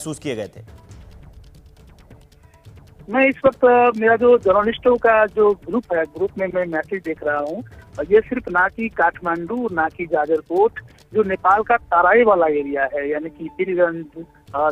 महसूस किए गए थे? मैं इस वक्त मेरा जो जर्नलिस्टों का जो ग्रुप है, ग्रुप में मैं मैसेज देख रहा हूँ। ये सिर्फ ना कि काठमांडू, ना कि जाजरकोट, जो नेपाल का तराई वाला एरिया है, यानी कि वीरगंज,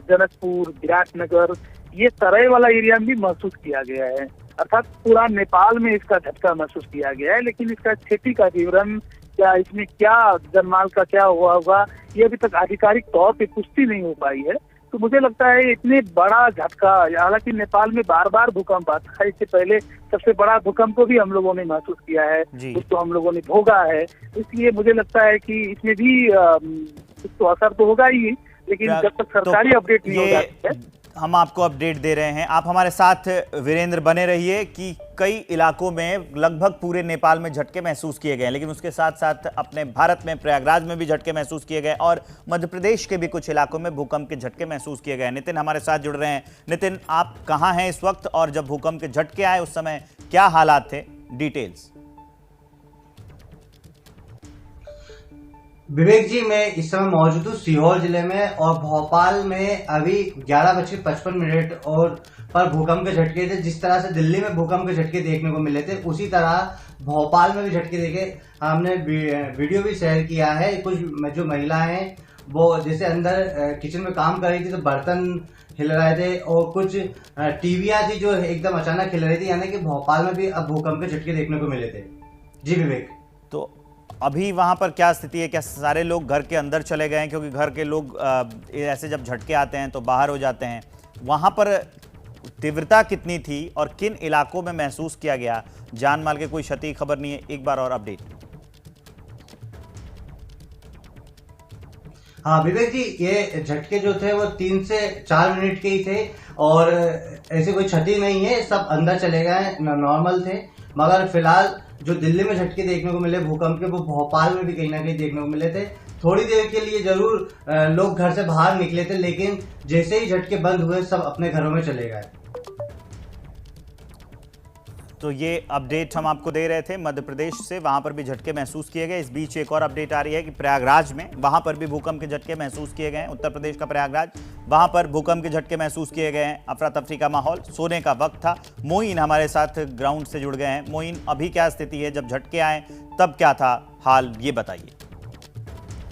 जनकपुर, विराटनगर, ये तराई वाला एरिया में भी महसूस किया गया है। अर्थात पूरा नेपाल में इसका झटका महसूस किया गया है, लेकिन इसका क्षति का विवरण क्या, इसमें क्या जानमाल का क्या हुआ होगा, ये अभी तक आधिकारिक तौर पे पुष्टि नहीं हो पाई है। तो मुझे लगता है इतने बड़ा झटका, हालांकि नेपाल में बार बार भूकंप आता है, इससे पहले सबसे बड़ा भूकंप को भी हम लोगों ने महसूस किया है, उसको हम लोगों ने भोगा है। इसलिए मुझे लगता है कि इसमें भी कुछ तो असर तो होगा ही, लेकिन जब तक सरकारी अपडेट नहीं हो जाती है। हम आपको अपडेट दे रहे हैं, आप हमारे साथ वीरेंद्र बने रहिए कि कई इलाकों में लगभग पूरे नेपाल में झटके महसूस किए गए, लेकिन उसके साथ साथ अपने भारत में प्रयागराज में भी झटके महसूस किए गए और मध्य प्रदेश के भी कुछ इलाकों में भूकंप के झटके महसूस किए गए। नितिन हमारे साथ जुड़ रहे हैं। नितिन, आप कहाँ हैं इस वक्त और जब भूकंप के झटके आए उस समय क्या हालात थे? डिटेल्स। विवेक जी, मैं इस समय मौजूद हूँ सीहोर जिले में और भोपाल में अभी 11:55 और पर भूकंप के झटके थे। जिस तरह से दिल्ली में भूकंप के झटके देखने को मिले थे, उसी तरह भोपाल में भी झटके देखे। हमने वीडियो भी शेयर किया है। कुछ जो महिलाएं हैं वो जैसे अंदर किचन में काम कर रही थी तो बर्तन हिल रहे थे और कुछ टीवियां थी जो एकदम अचानक हिल रही थी, यानी कि भोपाल में भी अब भूकंप के झटके देखने को मिले थे। जी विवेक। तो अभी वहां पर क्या स्थिति है? क्या सारे लोग घर के अंदर चले गए हैं? क्योंकि घर के लोग ऐसे जब झटके आते हैं तो बाहर हो जाते हैं। वहां पर तीव्रता कितनी थी और किन इलाकों में महसूस किया गया? जान माल के कोई क्षति खबर नहीं है, एक बार और अपडेट। हाँ विवेक जी, ये झटके जो थे वो 3 से 4 मिनट के ही थे और ऐसे कोई क्षति नहीं है, सब अंदर चले गए, नॉर्मल थे। मगर फिलहाल जो दिल्ली में झटके देखने को मिले भूकंप के, वो भोपाल में भी कहीं ना कहीं देखने को मिले थे। थोड़ी देर के लिए जरूर लोग घर से बाहर निकले थे, लेकिन जैसे ही झटके बंद हुए सब अपने घरों में चले गए। तो ये अपडेट हम आपको दे रहे थे मध्य प्रदेश से, वहां पर भी झटके महसूस किए गए। इस बीच एक और अपडेट आ रही है कि प्रयागराज में, वहां पर भी भूकंप के झटके महसूस किए गए हैं। उत्तर प्रदेश का प्रयागराज, वहां पर भूकंप के झटके महसूस किए गए हैं। अफरा तफरी का माहौल, सोने का वक्त था। मोइन हमारे साथ ग्राउंड से जुड़ गए हैं। मोइन, अभी क्या स्थिति है? जब झटके आए तब क्या था हाल, ये बताइए।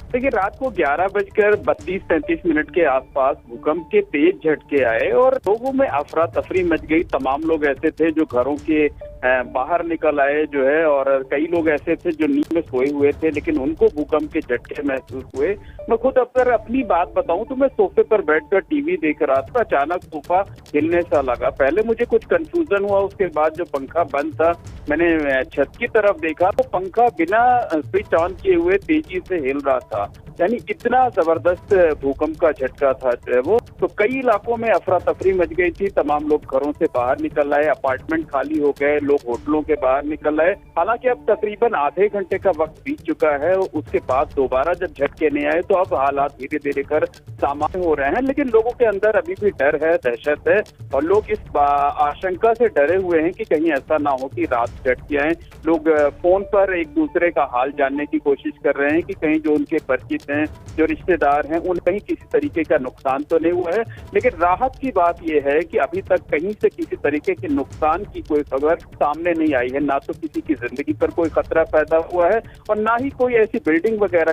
देखिए, रात को 11:32-33 के आसपास भूकंप के तेज झटके आए और लोगों में अफरा तफरी मच गई। तमाम लोग ऐसे थे जो घरों के बाहर निकल आए जो है, और कई लोग ऐसे थे जो नींद में सोए हुए थे, लेकिन उनको भूकंप के झटके महसूस हुए। मैं खुद अगर अपनी बात बताऊं तो मैं सोफे पर बैठकर टीवी देख रहा था, अचानक सोफा हिलने सा लगा। पहले मुझे कुछ कंफ्यूजन हुआ, उसके बाद जो पंखा बंद था मैंने छत की तरफ देखा तो पंखा बिना स्विच ऑन किए हुए तेजी से हिल रहा था। यानी इतना जबरदस्त भूकंप का झटका था वो। तो कई इलाकों में अफरा तफरी मच गई थी, तमाम लोग घरों से बाहर निकल आए, अपार्टमेंट खाली हो गए, लोग होटलों के बाहर निकल आए। हालांकि अब तकरीबन आधे घंटे का वक्त बीत चुका है, उसके बाद दोबारा जब झटके नहीं आए तो अब हालात धीरे धीरे कर सामान्य हो रहे हैं, लेकिन लोगों के अंदर अभी भी डर है, दहशत है, और लोग इस आशंका से डरे हुए हैं कि कहीं ऐसा ना हो कि रात झटके आए। लोग फोन पर एक दूसरे का हाल जानने की कोशिश कर रहे हैं कि कहीं जो उनके परिचित हैं, जो रिश्तेदार हैं, उन कहीं किसी तरीके का नुकसान तो नहीं हुआ है। लेकिन राहत की बात यह है कि अभी तक कहीं से किसी तरीके के नुकसान की कोई खबर सामने नहीं आई है। ना तो किसी की जिंदगी पर कोई खतरा पैदा हुआ है और ना ही कोई ऐसी बिल्डिंग वगैरह